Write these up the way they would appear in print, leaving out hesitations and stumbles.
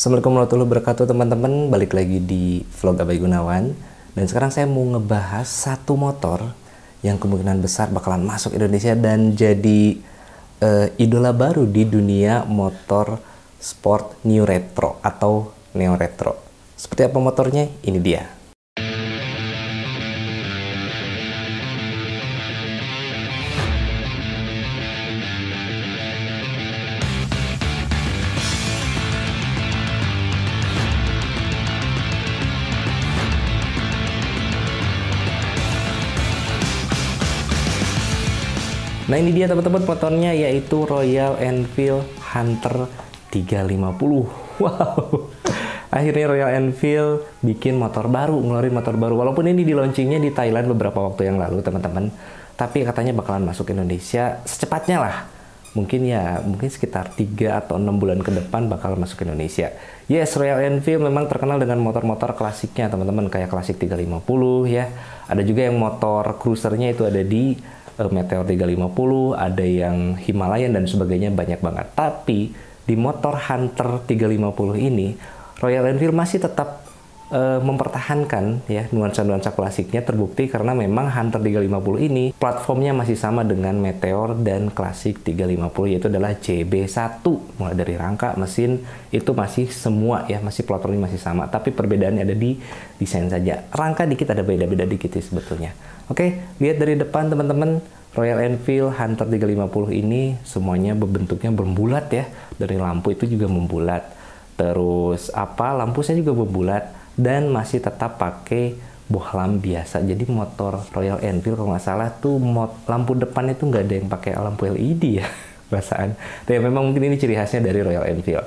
Assalamualaikum warahmatullahi wabarakatuh teman-teman. Balik lagi di vlog Abai Gunawan. Dan sekarang saya mau ngebahas satu motor yang kemungkinan besar bakalan masuk Indonesia dan jadi idola baru di dunia motor sport new retro atau neo retro. Seperti apa motornya? Ini dia. Nah ini dia teman-teman motornya, yaitu Royal Enfield Hunter 350. Wow, akhirnya Royal Enfield bikin motor baru, ngeluarin motor baru. Walaupun ini di launchingnya di Thailand beberapa waktu yang lalu teman-teman, tapi katanya bakalan masuk Indonesia secepatnya lah. Mungkin sekitar 3 atau 6 bulan ke depan bakal masuk Indonesia. Yes, Royal Enfield memang terkenal dengan motor-motor klasiknya teman-teman, kayak klasik 350 ya. Ada juga yang motor cruisernya itu ada di Meteor 350, ada yang Himalayan dan sebagainya, banyak banget. Tapi di motor Hunter 350 ini Royal Enfield masih tetap mempertahankan ya nuansa-nuansa klasiknya, terbukti karena memang Hunter 350 ini platformnya masih sama dengan Meteor dan klasik 350, yaitu adalah CB1. Mulai dari rangka, mesin itu masih semua ya, masih platformnya masih sama, tapi perbedaannya ada di desain saja. Rangka dikit ada beda-beda dikit sih sebetulnya. Oke, lihat dari depan teman-teman, Royal Enfield Hunter 350 ini semuanya bentuknya berbulat ya. Dari lampu itu juga membulat. Terus lampunya juga berbulat dan masih tetap pakai bohlam biasa. Jadi motor Royal Enfield kalau nggak salah tuh lampu depan itu nggak ada yang pakai lampu LED ya perasaan. Tapi memang mungkin ini ciri khasnya dari Royal Enfield.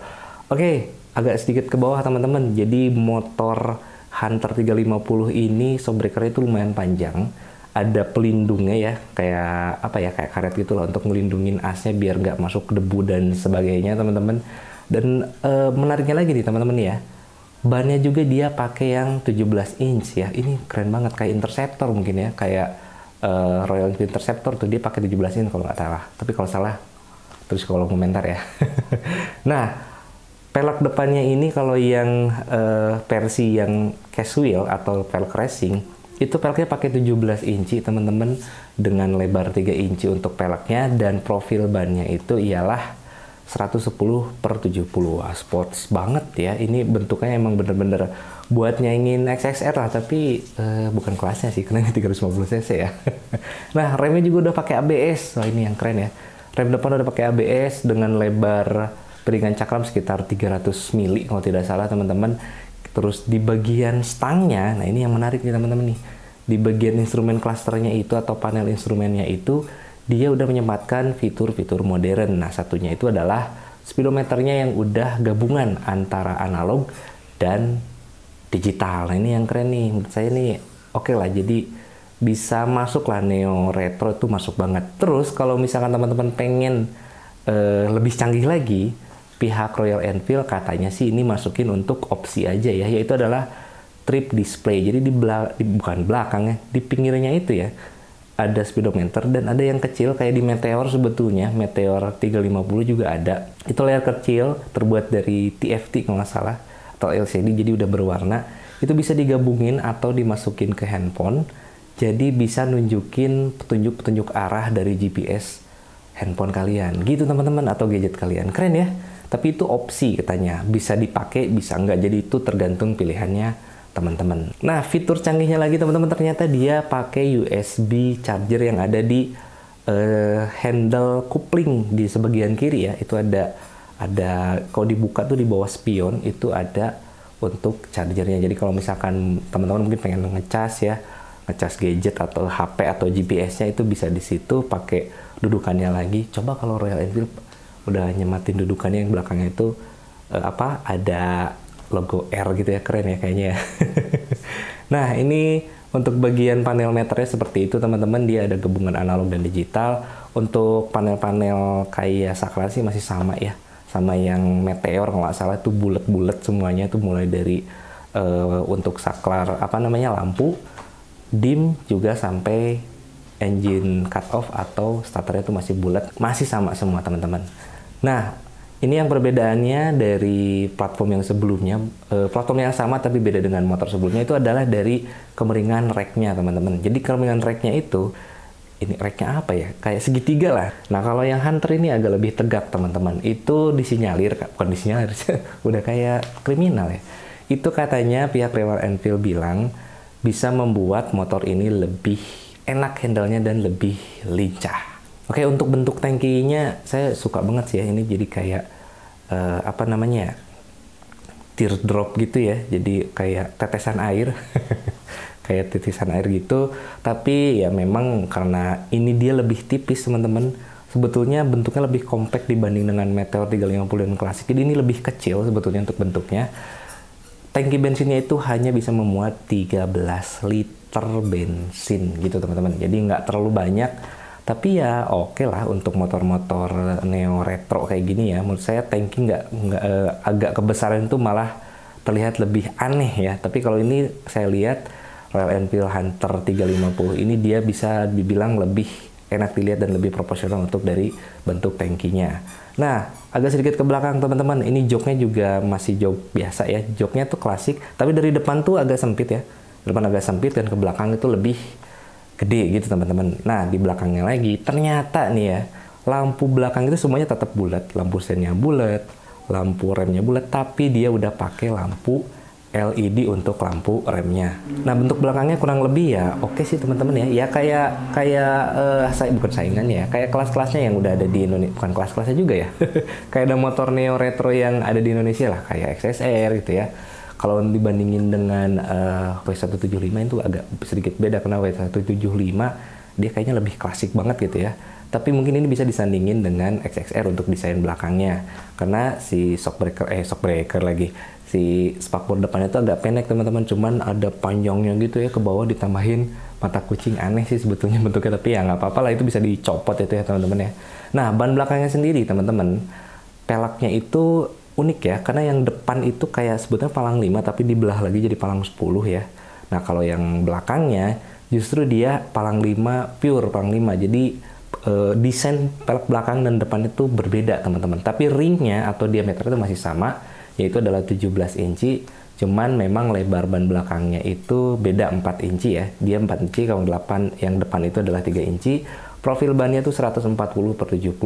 Oke, agak sedikit ke bawah teman-teman. Jadi motor Hunter 350 ini shockbreaker itu lumayan panjang. Ada pelindungnya ya, kayak karet gitu loh, untuk melindungin asnya biar nggak masuk debu dan sebagainya teman-teman. Dan menariknya lagi nih teman-teman ya, bannya juga dia pakai yang 17 inch ya. Ini keren banget, kayak Interceptor mungkin ya, kayak Royal Enfield Interceptor tuh dia pakai 17 inch kalau nggak salah. Tapi kalau salah terus kalau komentar ya. Nah, pelek depannya ini kalau yang versi yang casual atau pelek racing itu peleknya pakai 17 inci teman-teman, dengan lebar 3 inci untuk peleknya, dan profil bannya itu ialah 110/70. Wah, sports banget ya. Ini bentuknya emang bener-bener buat nyaingin XXR lah, tapi bukan kelasnya sih, karena ini 350 cc ya. Nah, remnya juga udah pakai ABS. Wah, ini yang keren ya. Rem depan udah pakai ABS dengan lebar piringan cakram sekitar 300 mili kalau tidak salah teman-teman. Terus di bagian stangnya, nah ini yang menarik nih teman-teman nih. Di bagian instrumen klasternya itu atau panel instrumennya itu, dia udah menyempatkan fitur-fitur modern. Nah, satunya itu adalah speedometernya yang udah gabungan antara analog dan digital. Nah, ini yang keren nih. Menurut saya nih oke lah, jadi bisa masuk lah, neo retro itu masuk banget. Terus kalau misalkan teman-teman pengen lebih canggih lagi, pihak Royal Enfield katanya sih ini masukin untuk opsi aja ya, yaitu adalah trip display. Jadi bukan belakangnya, di pinggirnya itu ya ada speedometer, dan ada yang kecil kayak di Meteor sebetulnya. Meteor 350 juga ada. Itu layar kecil terbuat dari TFT kalau nggak salah, atau LCD, jadi udah berwarna. Itu bisa digabungin atau dimasukin ke handphone. Jadi bisa nunjukin petunjuk-petunjuk arah dari GPS handphone kalian. Gitu teman-teman, atau gadget kalian. Keren ya? Tapi itu opsi katanya, bisa dipakai, bisa enggak, jadi itu tergantung pilihannya teman-teman. Nah, fitur canggihnya lagi teman-teman, ternyata dia pakai USB charger yang ada di handle coupling di sebagian kiri ya. Itu ada kalau dibuka tuh di bawah spion itu ada untuk chargernya. Jadi kalau misalkan teman-teman mungkin pengen ngecas gadget atau HP atau GPS-nya, itu bisa di situ pakai dudukannya lagi. Coba kalau Royal Enfield udah nyematin dudukannya yang belakangnya itu ada logo R gitu ya, keren ya kayaknya ya. Nah, ini untuk bagian panel meternya seperti itu teman-teman, dia ada gabungan analog dan digital. Untuk panel-panel kayak saklar sih masih sama ya, sama yang Meteor kalau nggak salah, itu bulat-bulat semuanya, tuh mulai dari untuk saklar lampu dim juga sampai engine cut off atau starternya itu masih bulat, masih sama semua teman-teman. Nah, Ini yang perbedaannya dari platform yang sebelumnya, platform yang sama tapi beda dengan motor sebelumnya itu adalah dari kemiringan rack-nya teman-teman. Jadi kemiringan rack-nya itu, ini rack-nya apa ya? Kayak segitiga lah. Nah kalau yang Hunter ini agak lebih tegak teman-teman. Itu disinyalir, bukan disinyalir, udah kayak kriminal ya. Itu katanya pihak Royal Enfield bilang bisa membuat motor ini lebih enak handle-nya dan lebih lincah. Oke, untuk bentuk tangkinya saya suka banget sih ya. Ini jadi kayak apa namanya, teardrop gitu ya. Jadi kayak tetesan air, kayak tetesan air gitu. Tapi ya memang karena ini dia lebih tipis teman-teman. Sebetulnya bentuknya lebih compact dibanding dengan Meteor 350 dan Classic. Jadi ini lebih kecil sebetulnya untuk bentuknya. Tangki bensinnya itu hanya bisa memuat 13 liter bensin gitu teman-teman. Jadi nggak terlalu banyak. Tapi ya oke lah untuk motor-motor neo retro kayak gini ya. Menurut saya tangki nggak agak kebesaran itu malah terlihat lebih aneh ya. Tapi kalau ini saya lihat Royal Enfield Hunter 350 ini dia bisa dibilang lebih enak dilihat dan lebih proporsional untuk dari bentuk tangkinya. Nah, agak sedikit ke belakang teman-teman. Ini joknya juga masih jok biasa ya. Joknya tuh klasik, tapi dari depan tuh agak sempit ya. Depan agak sempit dan ke belakang itu lebih gede gitu teman-teman. Nah di belakangnya lagi ternyata nih ya, lampu belakang itu semuanya tetap bulat, lampu sennya bulat, lampu remnya bulat, tapi dia udah pakai lampu LED untuk lampu remnya. Nah bentuk belakangnya kurang lebih ya oke sih teman-teman ya. Ya kayak bukan saingan ya, kayak kelas-kelasnya yang udah ada di Indonesia, bukan kelas-kelasnya juga ya. Kayak ada motor neo retro yang ada di Indonesia lah, kayak XSR gitu ya. Kalau dibandingin dengan W175 itu agak sedikit beda karena W175 dia kayaknya lebih klasik banget gitu ya. Tapi mungkin ini bisa disandingin dengan XXR untuk desain belakangnya. Karena si shockbreaker lagi. Si spakbor depannya itu agak pendek teman-teman. Cuman ada panjangnya gitu ya ke bawah ditambahin mata kucing. Aneh sih sebetulnya bentuknya. Tapi ya nggak apa-apa lah itu bisa dicopot itu ya teman-teman ya. Nah ban belakangnya sendiri teman-teman. Pelaknya itu unik ya, karena yang depan itu kayak sebetulnya palang 5 tapi dibelah lagi jadi palang 10 ya. Nah kalau yang belakangnya justru dia palang 5 pure, palang 5. Jadi desain pelek belakang dan depan itu berbeda teman-teman. Tapi ringnya atau diameter itu masih sama, yaitu adalah 17 inci. Cuman memang lebar ban belakangnya itu beda 4 inci ya. Dia 4 inci, kalau yang depan itu adalah 3 inci. Profil bannya tuh 140/70.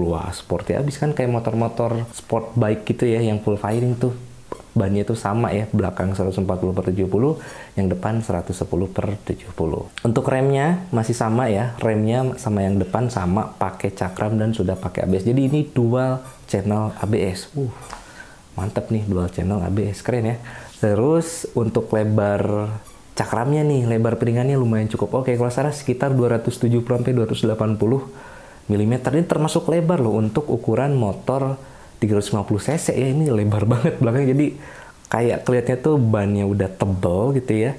Wah, sport ya. Abis kan kayak motor-motor sport bike gitu ya, yang full firing tuh. Bannya tuh sama ya, belakang 140/70, yang depan 110/70. Untuk remnya masih sama ya, remnya sama yang depan sama, pakai cakram dan sudah pakai ABS. Jadi ini dual channel ABS. Mantep nih, dual channel ABS, keren ya. Terus untuk lebar cakramnya nih, lebar piringannya lumayan cukup oke. Kalau salah sekitar 270/280 mm. Ini termasuk lebar loh untuk ukuran motor 350 cc ya. Ini lebar banget belakangnya. Jadi kayak kelihatannya tuh bannya udah tebel gitu ya.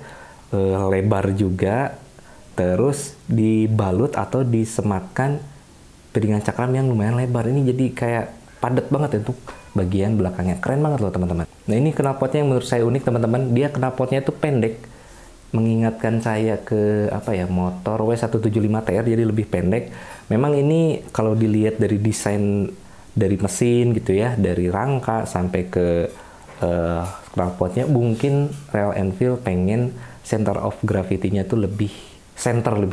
Lebar juga. Terus dibalut atau disematkan piringan cakram yang lumayan lebar. Ini jadi kayak padat banget untuk bagian belakangnya. Keren banget loh teman-teman. Nah ini knalpotnya yang menurut saya unik teman-teman. Dia knalpotnya tuh pendek. Mengingatkan saya ke motor W175 TR, jadi lebih pendek. Memang ini kalau dilihat dari desain dari mesin gitu ya, dari rangka sampai ke knalpotnya, mungkin Royal Enfield pengen center of gravity-nya tuh lebih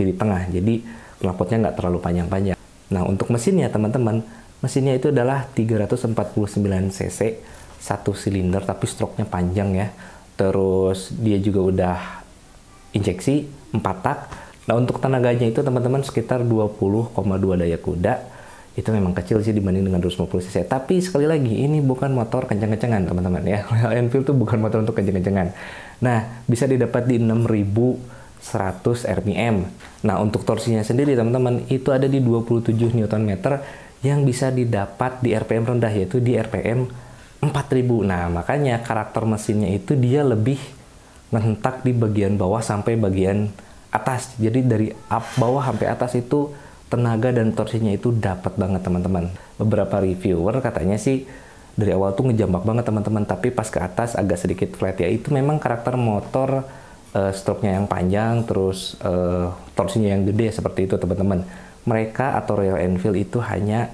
di tengah, jadi knalpotnya nggak terlalu panjang-panjang. Nah untuk mesinnya teman-teman, mesinnya itu adalah 349 cc, 1 silinder tapi stroke-nya panjang ya. Terus dia juga udah injeksi 4 tak. Nah untuk tenaganya itu teman-teman sekitar 20,2 daya kuda. Itu memang kecil sih dibanding dengan 250 cc. Tapi sekali lagi ini bukan motor kencang-kencangan teman-teman ya. Royal Enfield tuh bukan motor untuk kencang-kencangan. Nah bisa didapat di 6100 rpm. Nah untuk torsinya sendiri teman-teman itu ada di 27 Nm yang bisa didapat di RPM rendah, yaitu di RPM 4000. Nah makanya karakter mesinnya itu dia lebih ngehentak di bagian bawah sampai bagian atas. Jadi dari bawah sampai atas itu tenaga dan torsinya itu dapat banget teman-teman. Beberapa reviewer katanya sih dari awal tuh ngejambak banget teman-teman, tapi pas ke atas agak sedikit flat ya. Itu memang karakter motor, stroke-nya yang panjang, terus torsinya yang gede seperti itu teman-teman. Mereka atau Royal Enfield itu hanya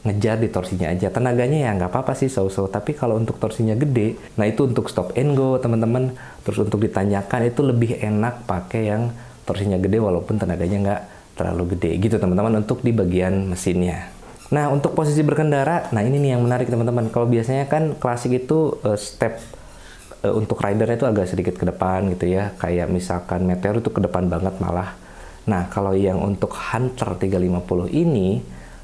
ngejar di torsinya aja. Tenaganya ya nggak apa-apa sih, so-so. Tapi kalau untuk torsinya gede, nah itu untuk stop and go teman-teman. Terus untuk ditanyakan itu lebih enak pakai yang torsinya gede walaupun tenaganya nggak terlalu gede gitu teman-teman untuk di bagian mesinnya. Nah untuk posisi berkendara, nah ini nih yang menarik teman-teman. Kalau biasanya kan klasik itu step untuk ridernya itu agak sedikit ke depan gitu ya. Kayak misalkan Meteor itu ke depan banget malah. Nah kalau yang untuk Hunter 350 ini,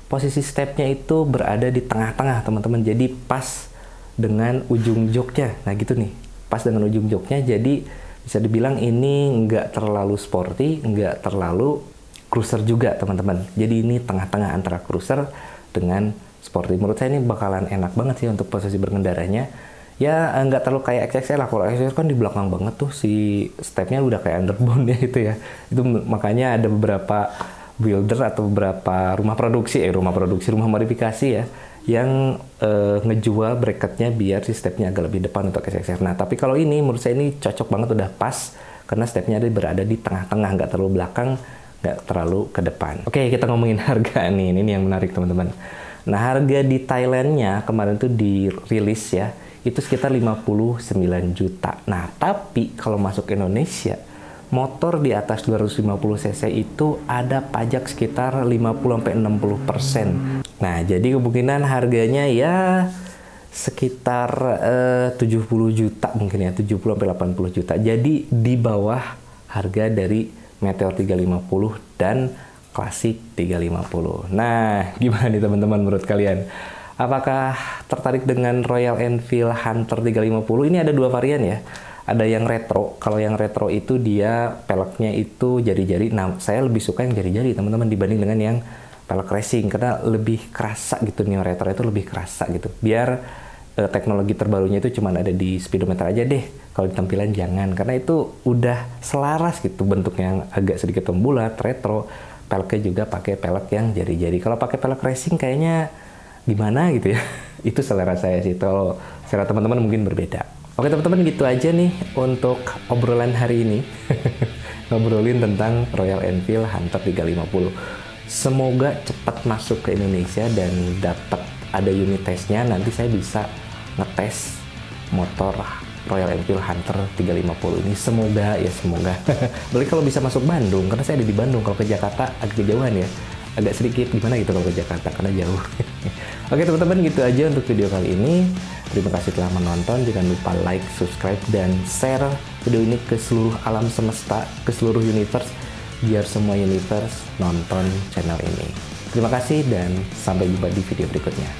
posisi stepnya itu berada di tengah-tengah teman-teman. Jadi pas dengan ujung joknya. Nah gitu nih, pas dengan ujung joknya. Jadi bisa dibilang ini nggak terlalu sporty, nggak terlalu cruiser juga teman-teman. Jadi ini tengah-tengah antara cruiser dengan sporty. Menurut saya ini bakalan enak banget sih untuk posisi berkendaranya. Ya nggak terlalu kayak XXL lah. Kalau XXL kan di belakang banget tuh si stepnya udah kayak underbone ya itu ya. Itu makanya ada beberapa builder atau beberapa rumah modifikasi ya yang ngejual bracketnya biar si stepnya agak lebih depan untuk XXR. Nah tapi kalau ini menurut saya ini cocok banget, udah pas karena stepnya berada di tengah-tengah, nggak terlalu belakang, nggak terlalu ke depan. Oke, kita ngomongin harga nih, ini yang menarik teman-teman. Nah harga di Thailandnya kemarin tuh dirilis ya, itu sekitar 59 juta. Nah tapi kalau masuk Indonesia, motor di atas 250 cc itu ada pajak sekitar 50-60%. Nah, jadi kemungkinan harganya ya sekitar 70 juta mungkin ya, 70-80 juta. Jadi di bawah harga dari Meteor 350 dan Classic 350. Nah, gimana nih teman-teman menurut kalian? Apakah tertarik dengan Royal Enfield Hunter 350? Ini ada dua varian ya. Ada yang retro. Kalau yang retro itu dia peleknya itu jari-jari. Nah, saya lebih suka yang jari-jari teman-teman dibanding dengan yang pelek racing karena lebih kerasa gitu. Neo retro itu lebih kerasa gitu. Biar teknologi terbarunya itu cuma ada di speedometer aja deh. Kalau di tampilan jangan, karena itu udah selaras gitu bentuknya yang agak sedikit membulat, retro. Peleknya juga pakai pelek yang jari-jari. Kalau pakai pelek racing kayaknya gimana gitu ya. Itu selera saya sih. Kalau selera teman-teman mungkin berbeda. Oke teman-teman, gitu aja nih untuk obrolan hari ini. Ngobrolin tentang Royal Enfield Hunter 350. Semoga cepat masuk ke Indonesia dan dapat ada unit testnya. Nanti saya bisa ngetes motor Royal Enfield Hunter 350 ini. Semoga ya, semoga. Balik kalau bisa masuk Bandung, karena saya ada di Bandung. Kalau ke Jakarta agak kejauhan ya. Agak sedikit gimana gitu kalau ke Jakarta, karena jauh. Oke teman-teman, gitu aja untuk video kali ini. Terima kasih telah menonton. Jangan lupa like, subscribe, dan share video ini ke seluruh alam semesta, ke seluruh universe, biar semua universe nonton channel ini. Terima kasih dan sampai jumpa di video berikutnya.